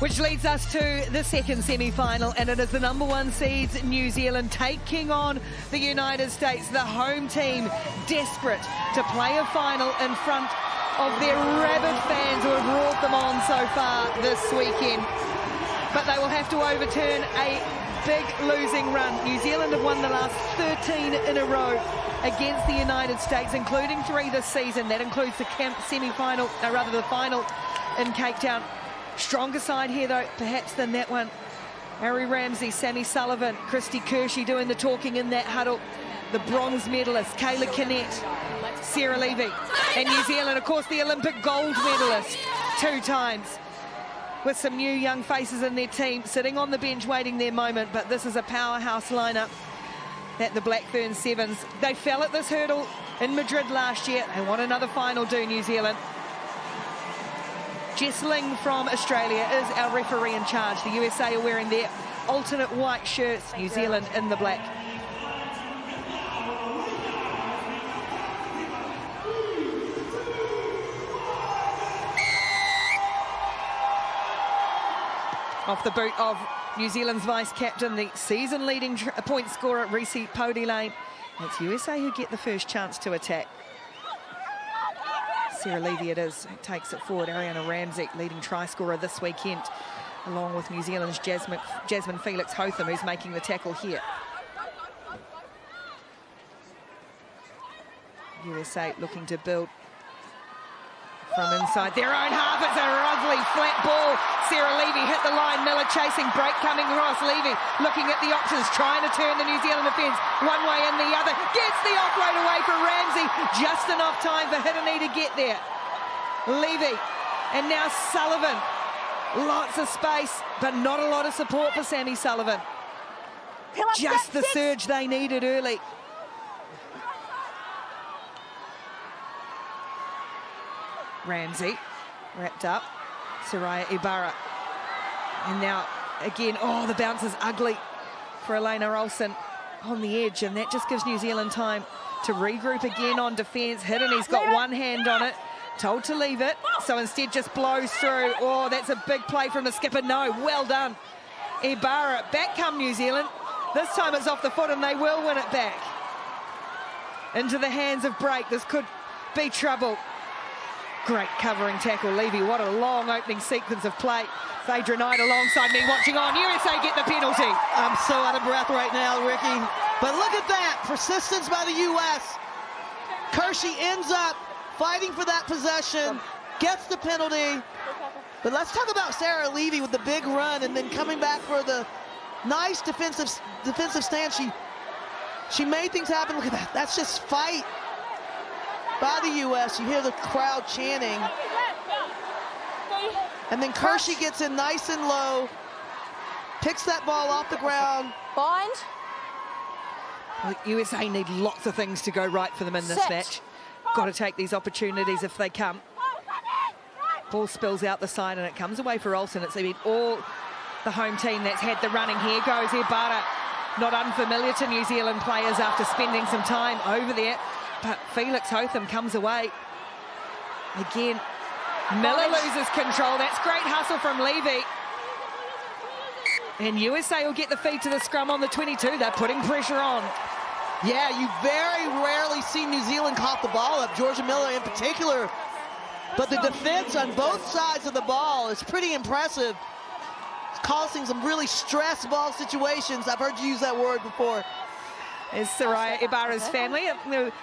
Which leads us to the second semi-final, and it is the number 1 seeds, New Zealand, taking on the United States, the home team, desperate to play a final in front of their rabid fans who have roared them on so far this weekend. But they will have to overturn a big losing run. New Zealand have won the last 13 in a row against the United States, including 3 this season. That includes the semi-final, the final in Cape Town. Stronger side here, though, perhaps, than that one. Harry Ramsey, Sammy Sullivan, Christy Kershey doing the talking in that huddle. The bronze medalist, Kayla Kinnett, Sarah Levy. And New Zealand, of course, the Olympic gold medalist 2 times. With some new young faces in their team, sitting on the bench waiting their moment. But this is a powerhouse lineup at the Black Ferns Sevens. They fell at this hurdle in Madrid last year. They want another final, do New Zealand. Jess Ling from Australia is our referee in charge. The USA are wearing their alternate white shirts, New Zealand in the black. Off the boot of New Zealand's vice-captain, the season-leading point scorer, Reese Podilane. It's USA who get the first chance to attack. Sarah Levy it is, who takes it forward. Ariana Ramsey, leading try scorer this weekend, along with New Zealand's Jasmine Felix Hotham, who's making the tackle here. USA looking to build from inside their own half. It's a ugly flat ball. Sarah Levy hit the line. Miller chasing, break coming across. Levy looking at the options, trying to turn the New Zealand defence one way and the other. Gets the offload away for Ramsey. Just enough time for Hittany to get there. Levy and now Sullivan. Lots of space, but not a lot of support for Sammy Sullivan. Just the surge they needed early. Ramsey wrapped up. Soraya Ibarra. And now again, oh, the bounce is ugly for Elena Olsen on the edge, and that just gives New Zealand time to regroup again on defence. Hittany's got one hand on it, told to leave it, so instead just blows through. Oh, that's a big play from the skipper. No, well done. Ibarra, back come New Zealand. This time it's off the foot and they will win it back. Into the hands of Brake. This could be trouble. Great covering tackle, Levy. What a long opening sequence of play. Phaedra Knight alongside me watching on. USA get the penalty. I'm so out of breath right now, Ricky. But look at that. Persistence by the U.S. Kershey ends up fighting for that possession, gets the penalty. But let's talk about Sarah Levy with the big run and then coming back for the nice defensive stand. She made things happen. Look at that. That's just fight by the U.S. You hear the crowd chanting. And then Kershey gets in nice and low, picks that ball off the ground. Bind. Well, USA need lots of things to go right for them in this match. Got to take these opportunities if they come. Ball spills out the side and it comes away for Olsen. It's been all the home team that's had the running. Here goes Ibarra. Not unfamiliar to New Zealand players after spending some time over there. But Felix Hotham comes away. Again, Miller loses control. That's great hustle from Levy. And USA will get the feed to the scrum on the 22. They're putting pressure on. Yeah, you very rarely see New Zealand cough the ball up, Georgia Miller in particular. But the defense on both sides of the ball is pretty impressive. It's causing some really stress ball situations. I've heard you use that word before. Is Soraya Ibarra's family at the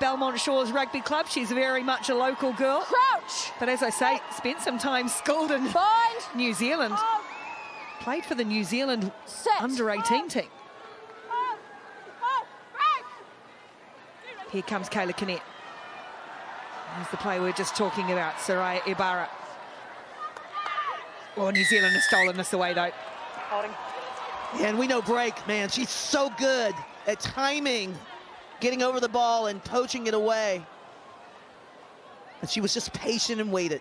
Belmont Shores Rugby Club. She's very much a local girl. Crouch. But as I say, spent some time schooled in New Zealand. Played for the New Zealand under-18 team. Here comes Kayla Kinnett. There's the play we're just talking about, Soraya Ibarra. Oh, New Zealand has stolen this away, though. Holding. And we know Brake, man, she's so good at timing, getting over the ball and poaching it away. And she was just patient and waited.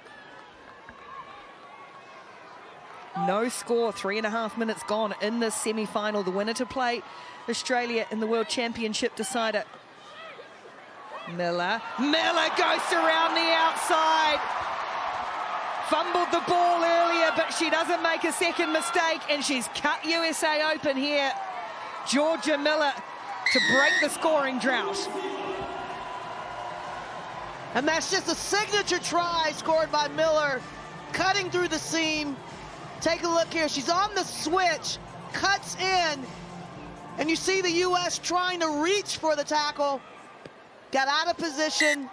No score, 3.5 minutes gone in this semi-final. The winner to play Australia in the World Championship decider. Miller goes around the outside. Fumbled the ball earlier, but she doesn't make a second mistake, and she's cut USA open here. Georgia Miller to break the scoring drought. And that's just a signature try scored by Miller, cutting through the seam. Take a look here. She's on the switch, cuts in, and you see the U.S. trying to reach for the tackle. Got out of position.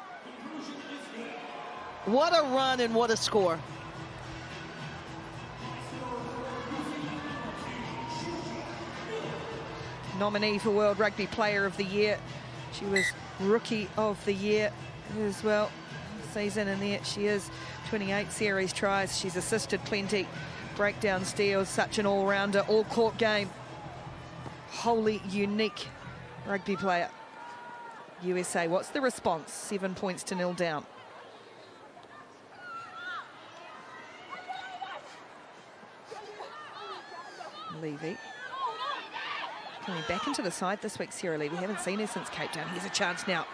What a run and what a score. Nominee for World Rugby Player of the Year. She was Rookie of the Year as well. Season in there, she is 28 series tries. She's assisted plenty. Breakdown steals, such an all-rounder, all-court game. Wholly unique rugby player. USA, what's the response? 7 points to 0 down. Levy. Coming back into the side this week, Sarah Levy. Haven't seen her since Cape Town. Here's a chance now.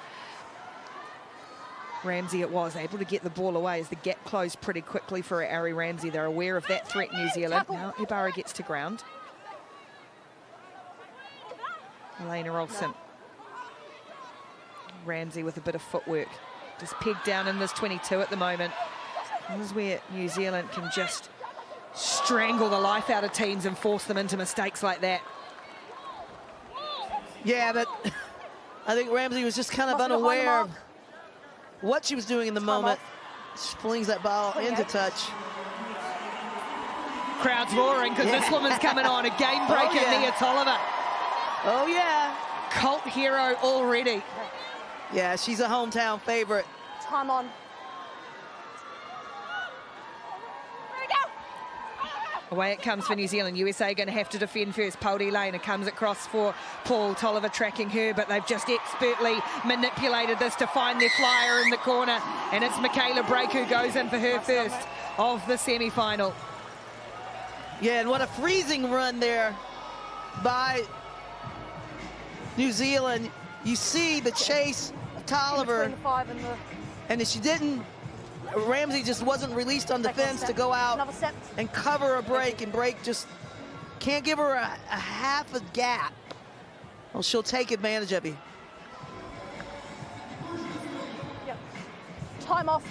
Ramsey it was, able to get the ball away as the gap closed pretty quickly for Ari Ramsey. They're aware of that threat, New Zealand. Now Ibarra gets to ground. Elena Olsen. Ramsey with a bit of footwork. Just pegged down in this 22 at the moment. This is where New Zealand can just strangle the life out of teams and force them into mistakes like that. Yeah, but I think Ramsey was just kind of unaware of what she was doing in the moment. She flings that ball into touch. Crowd's roaring because this woman's coming on. A game breaker, Nia Tolliver. Oh, yeah. Cult hero already. Yeah, she's a hometown favorite. Time on. Away it comes for New Zealand. USA going to have to defend first. Pauli Lane comes across for Paul. Tolliver tracking her, but they've just expertly manipulated this to find their flyer in the corner. And it's Michaela Brake who goes in for her first of the semi-final. Yeah, and what a freezing run there by New Zealand. You see the chase of Tolliver, and if she didn't, Ramsey just wasn't released on defense to go out and cover a break, and Brake just can't give her a half a gap. Well, she'll take advantage of you. Yep. Time off.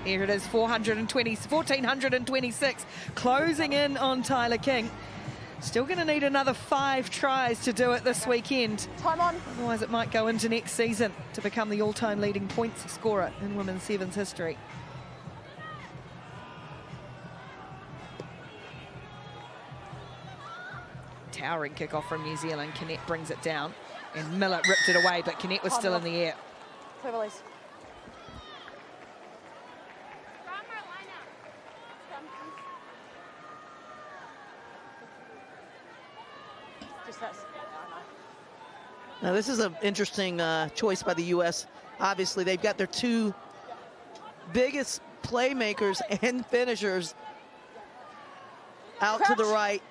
Here it is, 1426, closing in on Tyler King. Still going to need another 5 tries to do it this weekend. Time on. Otherwise it might go into next season to become the all-time leading points scorer in women's sevens history. Towering kickoff from New Zealand. Kennett brings it down and Miller ripped it away, but Kennett was still in the air. Clear release. Now this is an interesting choice by the U.S. Obviously, they've got their 2 biggest playmakers and finishers out to the right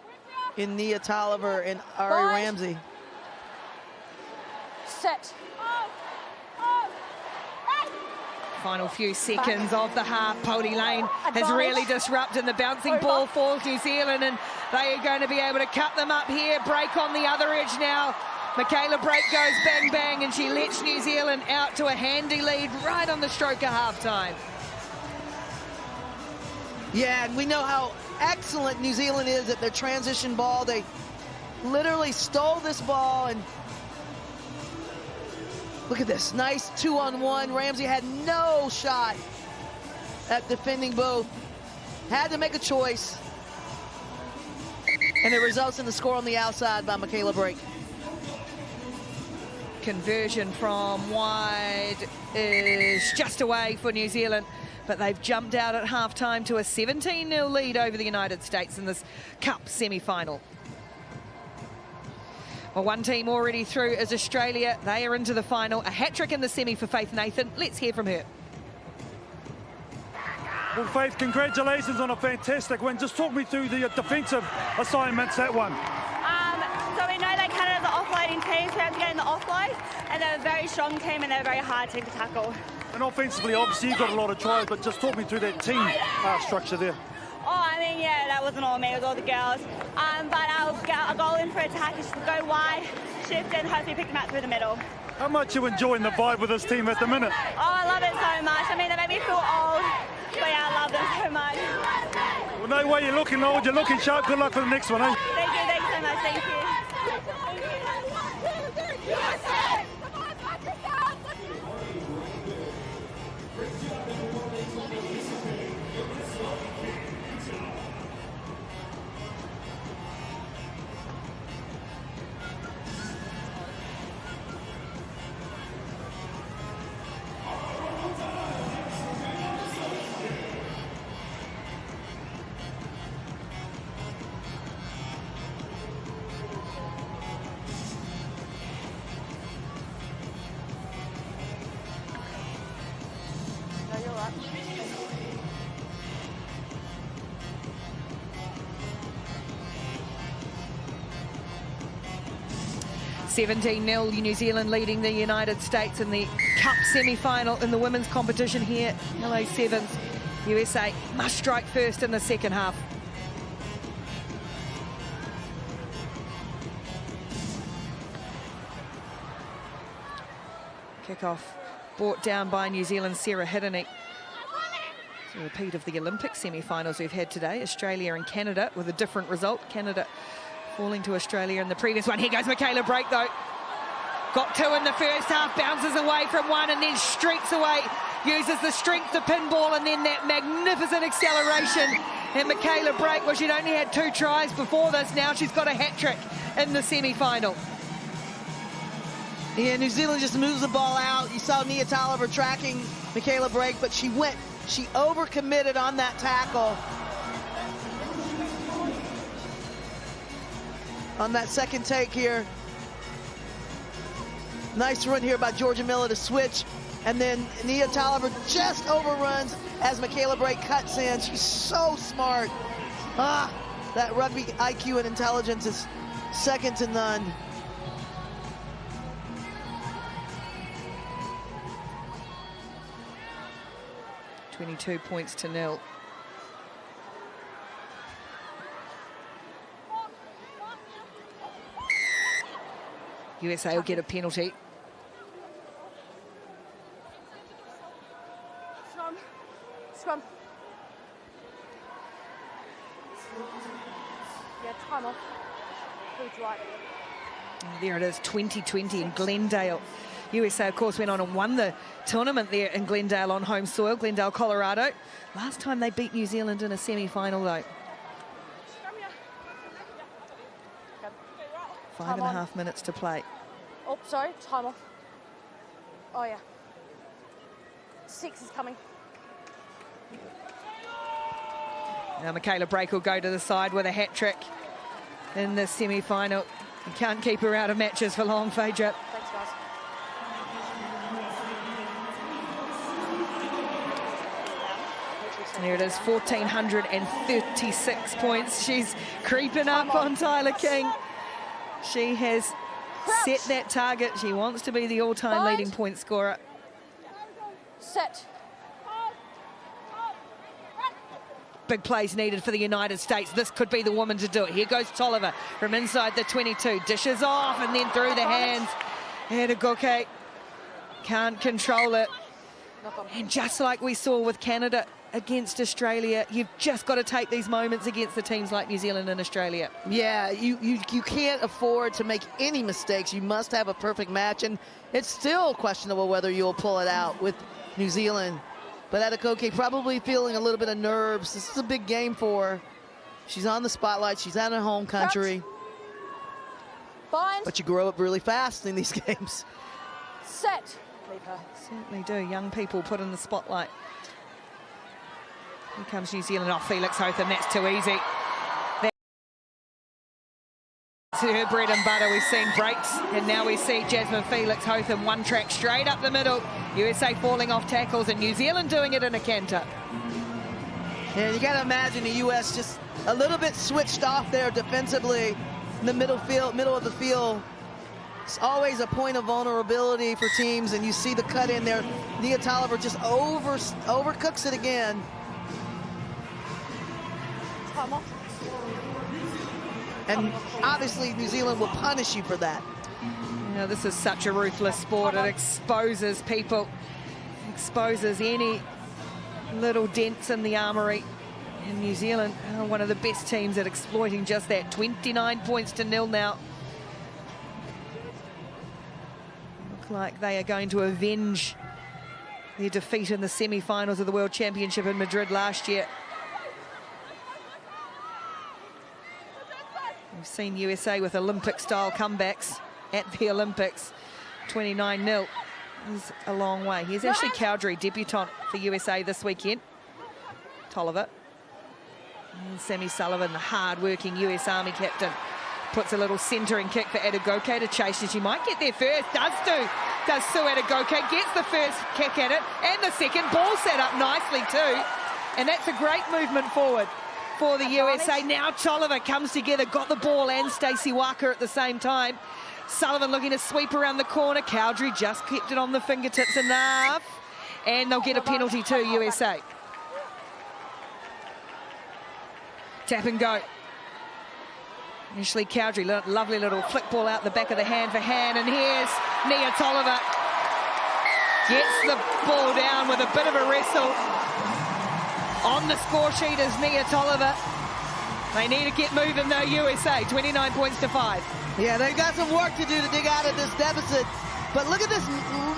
in Nia Tolliver and Ari Ramsey. Set. Final few seconds of the half. Pauli Lane has really disrupted. The bouncing ball falls New Zealand, and they are going to be able to cut them up here. Break on the other edge now. Michaela Brake goes bang, bang, and she lets New Zealand out to a handy lead right on the stroke of halftime. Yeah, and we know how excellent New Zealand is at their transition ball. They literally stole this ball, and look at this, nice 2-on-1. Ramsey had no shot at defending both. Had to make a choice. And it results in the score on the outside by Michaela Brake. Conversion from wide is just away for New Zealand, but they've jumped out at halftime to a 17-0 lead over the United States in this Cup semi-final. Well, one team already through is Australia. They are into the final. A hat-trick in the semi for Faith Nathan. Let's hear from her. Well, Faith, congratulations on a fantastic win. Just talk me through the defensive assignments that one. So we know that Canada's an offloading team, so we have to get in the offload. and they're a very strong team and they're a very hard team to tackle. And offensively, obviously, you've got a lot of tries, but just talk me through that team structure there. Oh, I mean, yeah, that wasn't all me, it was all the girls. But our goal in for attack is to go wide, shift, and hopefully pick them out through the middle. How much are you enjoying the vibe with this team at the minute? Oh, I love it so much. I mean, they make me feel old, but yeah, I love them so much. Well, no way you're looking old, you're looking sharp. Good luck for the next one, eh? Thank you so much, thank you. No, you're right. 17-0, New Zealand leading the United States in the Cup semi-final in the women's competition here. LA Sevens. USA must strike first in the second half. Kickoff brought down by New Zealand's Sarah Hiddeny. It's a repeat of the Olympic semi-finals we've had today. Australia and Canada with a different result. Canada falling to Australia in the previous one. Here goes Michaela Brake, though. Got two in the first half, bounces away from one and then streaks away. Uses the strength to pinball and then that magnificent acceleration. And Michaela Brake, well, she'd only had 2 tries before this. Now she's got a hat-trick in the semi-final. Yeah, New Zealand just moves the ball out. You saw Nia Tolliver tracking Michaela Brake, but she overcommitted on that tackle. On that second take here. Nice run here by Georgia Miller to switch. And then Nia Tolliver just overruns as Michaela Brake cuts in. She's so smart. That rugby IQ and intelligence is second to none. $22 points to 0. USA will get a penalty. Scrum. Scrum. Yeah, time off. Who's right? There it is, 2020 in Glendale. USA, of course, went on and won the tournament there in Glendale on home soil, Glendale, Colorado. Last time they beat New Zealand in a semi-final, though. 5.5 minutes to play. Oh, sorry, time off. Oh, yeah. 6 is coming. Now Michaela Brake will go to the side with a hat-trick in the semi-final. You can't keep her out of matches for long, Phaedra. Thanks, guys. There it is, 1,436 points. She's creeping up on Tyler King. She has set that target. She wants to be the all-time leading point scorer. Set. Big plays needed for the United States. This could be the woman to do it. Here goes Tolliver from inside the 22. Dishes off and then through the hands. Hedagoke can't control it. And just like we saw with Canada against Australia, you've just got to take these moments against the teams like New Zealand and Australia. Yeah, you can't afford to make any mistakes. You must have a perfect match, and it's still questionable whether you'll pull it out with New Zealand. But Hedagoke probably feeling a little bit of nerves. This is a big game for her. She's on the spotlight. She's out of home country. Bind. But you grow up really fast in these games. Set. Leave her. Certainly do. Young people put in the spotlight. Here comes New Zealand off Felix Hotham. That's too easy. That's her bread and butter. We've seen breaks, and now we see Jasmine Felix Hotham one track straight up the middle. USA falling off tackles, and New Zealand doing it in a canter. Yeah, you got to imagine the U.S. just a little bit switched off there defensively in the middle of the field. It's always a point of vulnerability for teams, and you see the cut in there. Nia Tolliver just overcooks it again. Time off. And obviously New Zealand will punish you for that. You know, this is such a ruthless sport. It exposes people, exposes any little dents in the armoury. And New Zealand are one of the best teams at exploiting just that. 29 points to 0 now. Look like they are going to avenge their defeat in the semi-finals of the World Championship in Madrid last year. We've seen USA with Olympic-style comebacks at the Olympics. 29-0 is a long way. Here's Ashley Cowdery, debutant for USA this weekend. Tolliver. And Sammy Sullivan, the hard-working US Army captain, puts a little centering kick for Adegoke to chase, and she might get there first. Does Sue Adegoke, gets the first kick at it, and the second. Ball set up nicely too. And that's a great movement forward for the USA. Now Tolliver comes together, got the ball and Stacey Walker at the same time. Sullivan looking to sweep around the corner. Cowdery just kept it on the fingertips enough. And they'll get a penalty too, USA. Tap and go. Ashley Cowdery, lovely little flick ball out the back of the hand for Han, and here's Nia Tolliver. Gets the ball down with a bit of a wrestle. On the score sheet is Nia Tolliver. They need to get moving though, USA, 29 points to 5. Yeah, they've got some work to do to dig out of this deficit. But look at this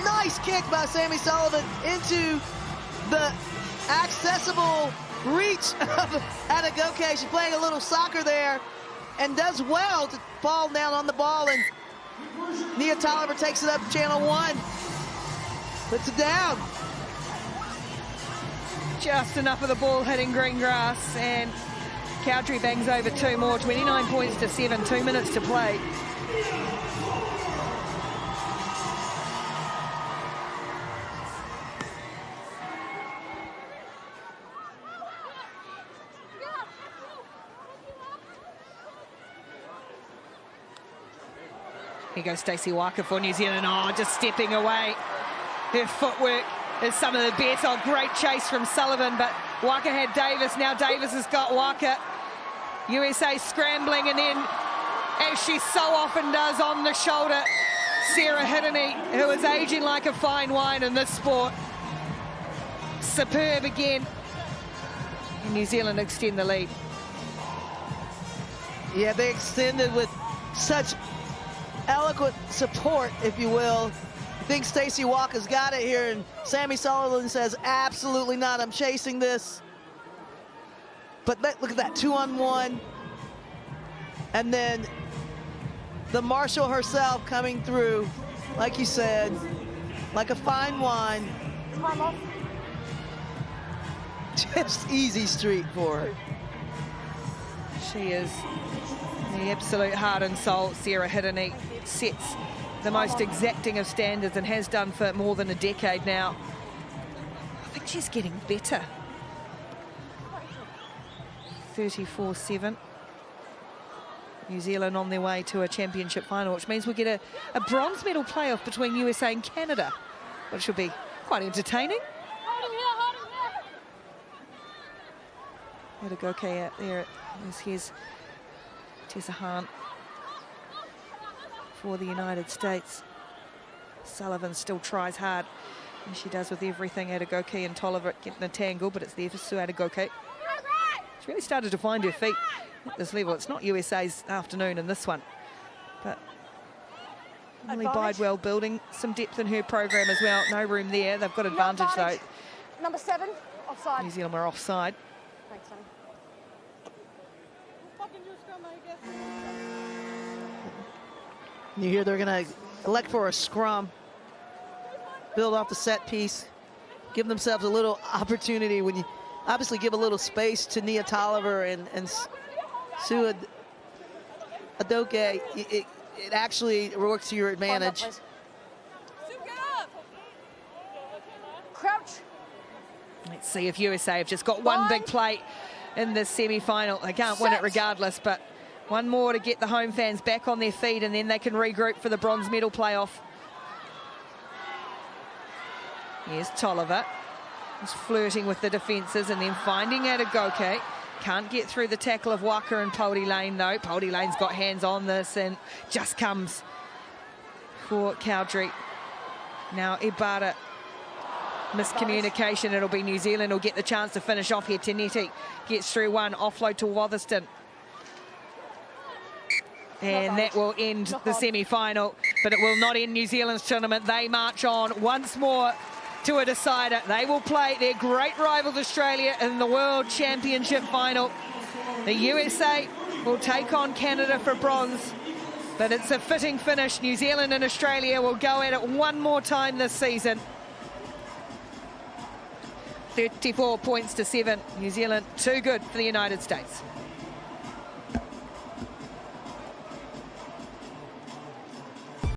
nice kick by Sammy Sullivan into the accessible reach of Adegoke. She's playing a little soccer there and does well to fall down on the ball, and Nia Tolliver takes it up channel 1. Puts it down. Just enough of the ball hitting green grass, and Cowdery bangs over 2 more. 29 points to 7, 2 minutes to play. Here goes Stacey Walker for New Zealand. Oh, just stepping away. Her footwork is some of the best. Oh, great chase from Sullivan, but Walker had Davis. Now Davis has got Walker. USA scrambling, and then, as she so often does, on the shoulder, Sarah Hiddeny, who is aging like a fine wine in this sport. Superb again. And New Zealand extend the lead. Yeah, they extended with such eloquent support, if you will. I think Stacey Walker's got it here, and Sammy Sullivan says, absolutely not, I'm chasing this. But look at that, 2-on-1. And then the Marshal herself coming through, like you said, like a fine wine. Just easy street for her. She is the absolute heart and soul. Sarah Hiddeny sets the most exacting of standards and has done for more than a decade now. I think she's getting better. 34-7. New Zealand on their way to a championship final, which means we get a bronze medal playoff between USA and Canada, which should be quite entertaining. Adegoke out there. Here's Tessa Hahn for the United States. Sullivan still tries hard, as she does with everything. Adegoke and Tolliver getting a tangle, but it's there for Sue Adegoke. She's really started to find her feet at this level. It's not USA's afternoon in this one, but Emily Bidewell building some depth in her program as well. No room there. They've got advantage though. Number 7, offside. New Zealand were offside. Thanks, Sonny. You hear they're going to elect for a scrum, build off the set piece, give themselves a little opportunity when you obviously give a little space to Nia Tolliver and Sue Adegoke. It actually works to your advantage. Crouch. Let's see if USA have just got one big play in this semi-final. They can't win it regardless, but One more to get the home fans back on their feet, and then they can regroup for the bronze medal playoff. Here's Tolliver. He's flirting with the defences and then finding Adegoke. Can't get through the tackle of Waka and Poldy Lane, though. Poldy Lane's got hands on this and just comes for Cowdrey. Now Ibarra. Miscommunication. It'll be New Zealand who'll get the chance to finish off here. Tanetti gets through one. Offload to Wotherston. And that will end the semi-final, but it will not end New Zealand's tournament. They march on once more to a decider. They will play their great rivals Australia in the World Championship final. The USA will take on Canada for bronze, but it's a fitting finish. New Zealand and Australia will go at it one more time this season. 34 points to 7. New Zealand too good for the United States.